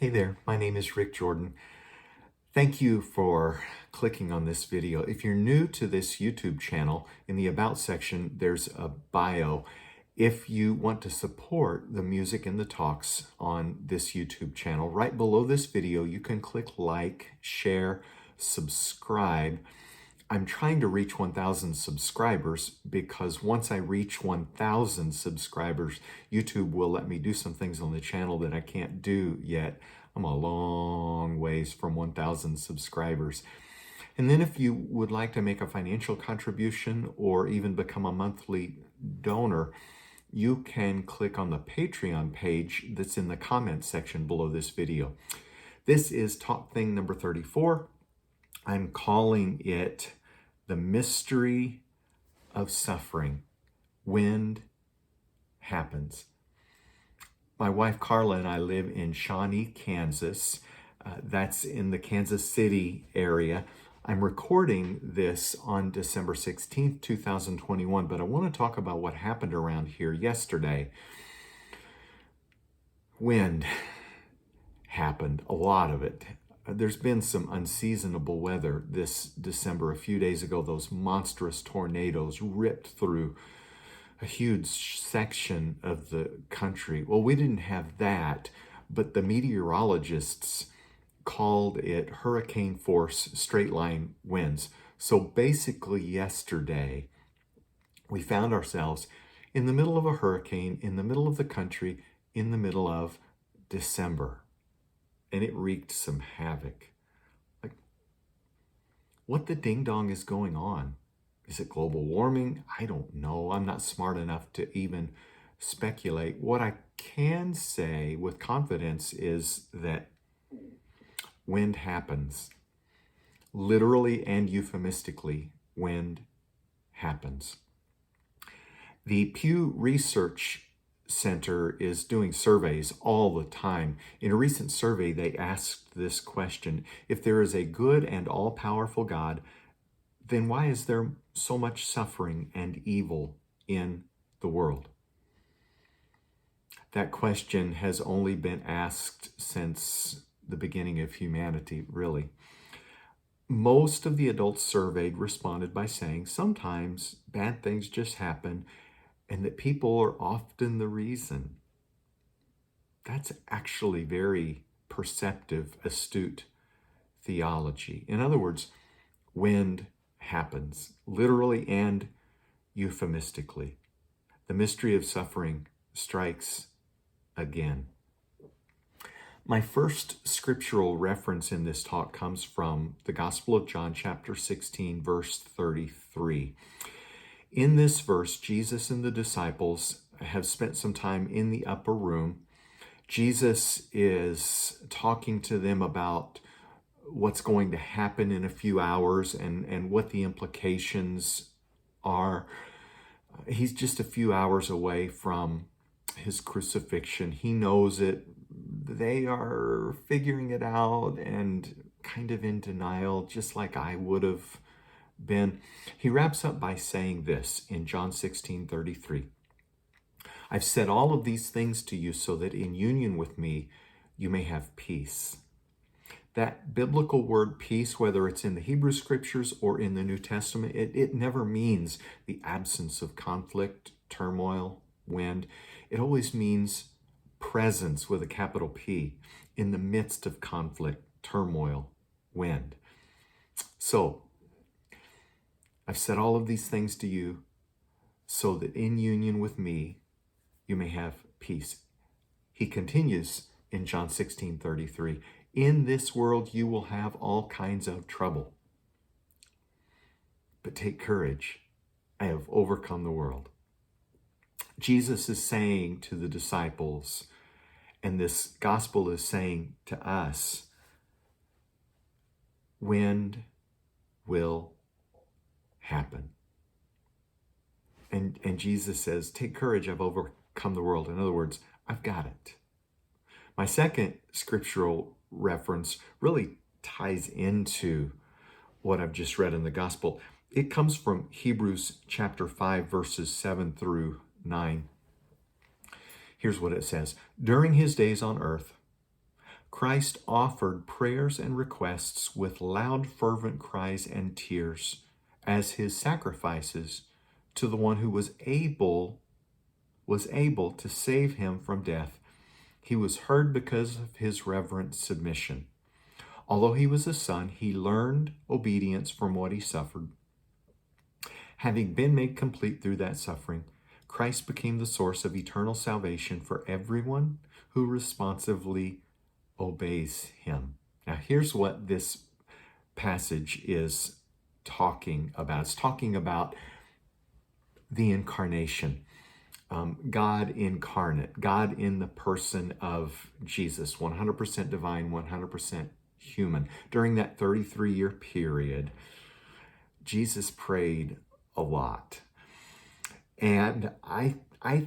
Hey there, my name is Rick Jordan. Thank you for clicking on this video. If you're new to this YouTube channel, in the About section, there's a bio. If you want to support the music and the talks on this YouTube channel, right below this video, you can click like, share, subscribe. I'm trying to reach 1,000 subscribers because once I reach 1,000 subscribers, YouTube will let me do some things on the channel that I can't do yet. I'm a long ways from 1,000 subscribers. And then if you would like to make a financial contribution or even become a monthly donor, you can click on the Patreon page that's in the comments section below this video. This is talk thing number 34. I'm calling it The Mystery of Suffering. Wind happens. My wife Carla and I live in Shawnee, Kansas. That's in the Kansas City area. I'm recording this on December 16th, 2021, but I want to talk about what happened around here yesterday. Wind happened, a lot of it. There's been some unseasonable weather this December. A few days ago, those monstrous tornadoes ripped through a huge section of the country. Well, we didn't have that, but the meteorologists called it hurricane force straight line winds. So basically yesterday, we found ourselves in the middle of a hurricane, in the middle of the country, in the middle of December. And it wreaked some havoc. Like, what the ding dong is going on? Is it global warming? I don't know. I'm not smart enough to even speculate. What I can say with confidence is that wind happens. Literally and euphemistically, wind happens. The Pew Research Center is doing surveys all the time. In a recent survey, they asked this question: if there is a good and all-powerful God, then why is there so much suffering and evil in the world? That question has only been asked since the beginning of humanity, really. Most of the adults surveyed responded by saying sometimes bad things just happen and that people are often the reason. That's actually very perceptive, astute theology. In other words, wind happens, literally and euphemistically. The mystery of suffering strikes again. My first scriptural reference in this talk comes from the Gospel of John, chapter 16, verse 33. In this verse, Jesus and the disciples have spent some time in the upper room. Jesus is talking to them about what's going to happen in a few hours and what the implications are. He's just a few hours away from his crucifixion. He knows it. They are figuring it out and kind of in denial, just like I would have been. He wraps up by saying this in John 16:33. I've said all of these things to you so that in union with me, you may have peace. That biblical word peace, whether it's in the Hebrew scriptures or in the New Testament, it never means the absence of conflict, turmoil, wind. It always means presence with a capital P in the midst of conflict, turmoil, wind. So, I've said all of these things to you so that in union with me, you may have peace. He continues in John 16:33. In this world, you will have all kinds of trouble. But take courage. I have overcome the world. Jesus is saying to the disciples, and this gospel is saying to us, wind will happen. And Jesus says, take courage, I've overcome the world. In other words, I've got it. My second scriptural reference really ties into what I've just read in the gospel. It comes from Hebrews chapter 5, verses 7 through 9. Here's what it says. During his days on earth, Christ offered prayers and requests with loud, fervent cries and tears as his sacrifices to the one who was able to save him from death. He was heard because of his reverent submission. Although he was a son, he learned obedience from what he suffered. Having been made complete through that suffering, Christ became the source of eternal salvation for everyone who responsively obeys him. Now, here's what this passage is talking about. It's talking about the incarnation. God incarnate, God in the person of Jesus, 100% divine, 100% human. During that 33-year period, Jesus prayed a lot. And I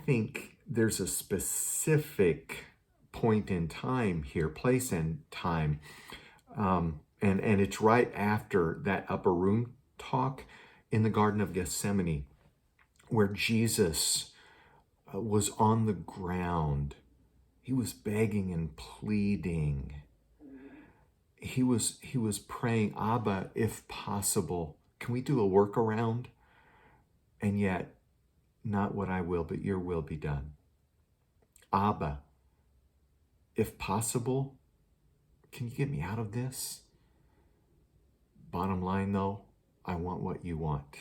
think there's a specific point in time here, place and time. And it's right after that upper room talk in the Garden of Gethsemane, where Jesus was on the ground. He was begging and pleading. He was praying, Abba, if possible, can we do a workaround? And yet, not what I will, but your will be done. Abba, if possible, can you get me out of this? Bottom line, though, I want what you want.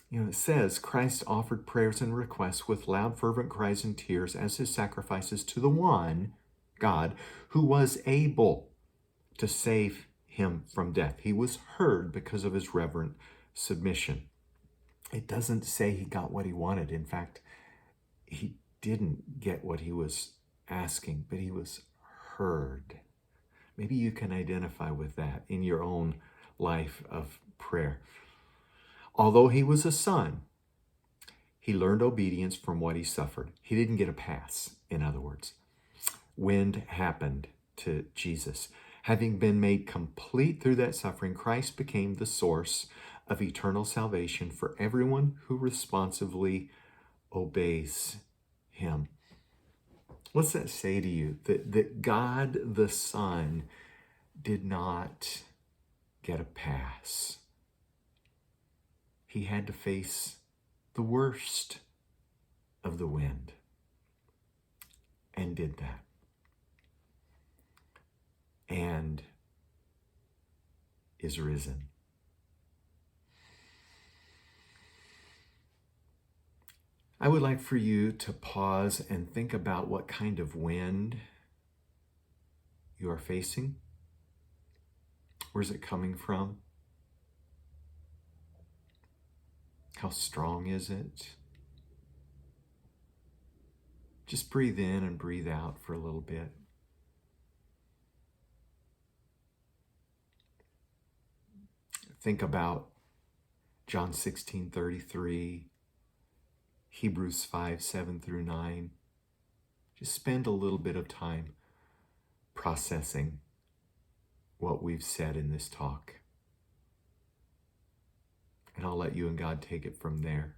You know, it says Christ offered prayers and requests with loud, fervent cries and tears as his sacrifices to the one, God, who was able to save him from death. He was heard because of his reverent submission. It doesn't say he got what he wanted. In fact, he didn't get what he was asking, but he was heard. Maybe you can identify with that in your own life of prayer. Although he was a son, he learned obedience from what he suffered. He didn't get a pass, in other words. When happened to Jesus? Having been made complete through that suffering, Christ became the source of eternal salvation for everyone who responsively obeys him. What's that say to you? That God the Son did not get a pass. He had to face the worst of the wind and did that. And is risen. I would like for you to pause and think about what kind of wind you are facing. Where's it coming from? How strong is it? Just breathe in and breathe out for a little bit. Think about John 16:33, Hebrews 5:7-9. Just spend a little bit of time processing what we've said in this talk. And I'll let you and God take it from there.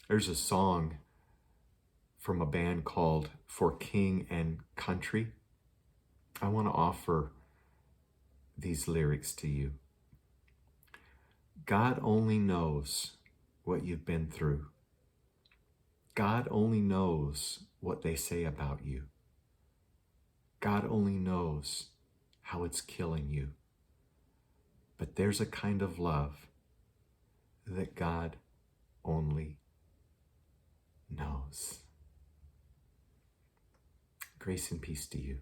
There's a song from a band called For King and Country. I want to offer these lyrics to you. God only knows what you've been through. God only knows what they say about you. God only knows how it's killing you. But there's a kind of love that God only knows. Grace and peace to you.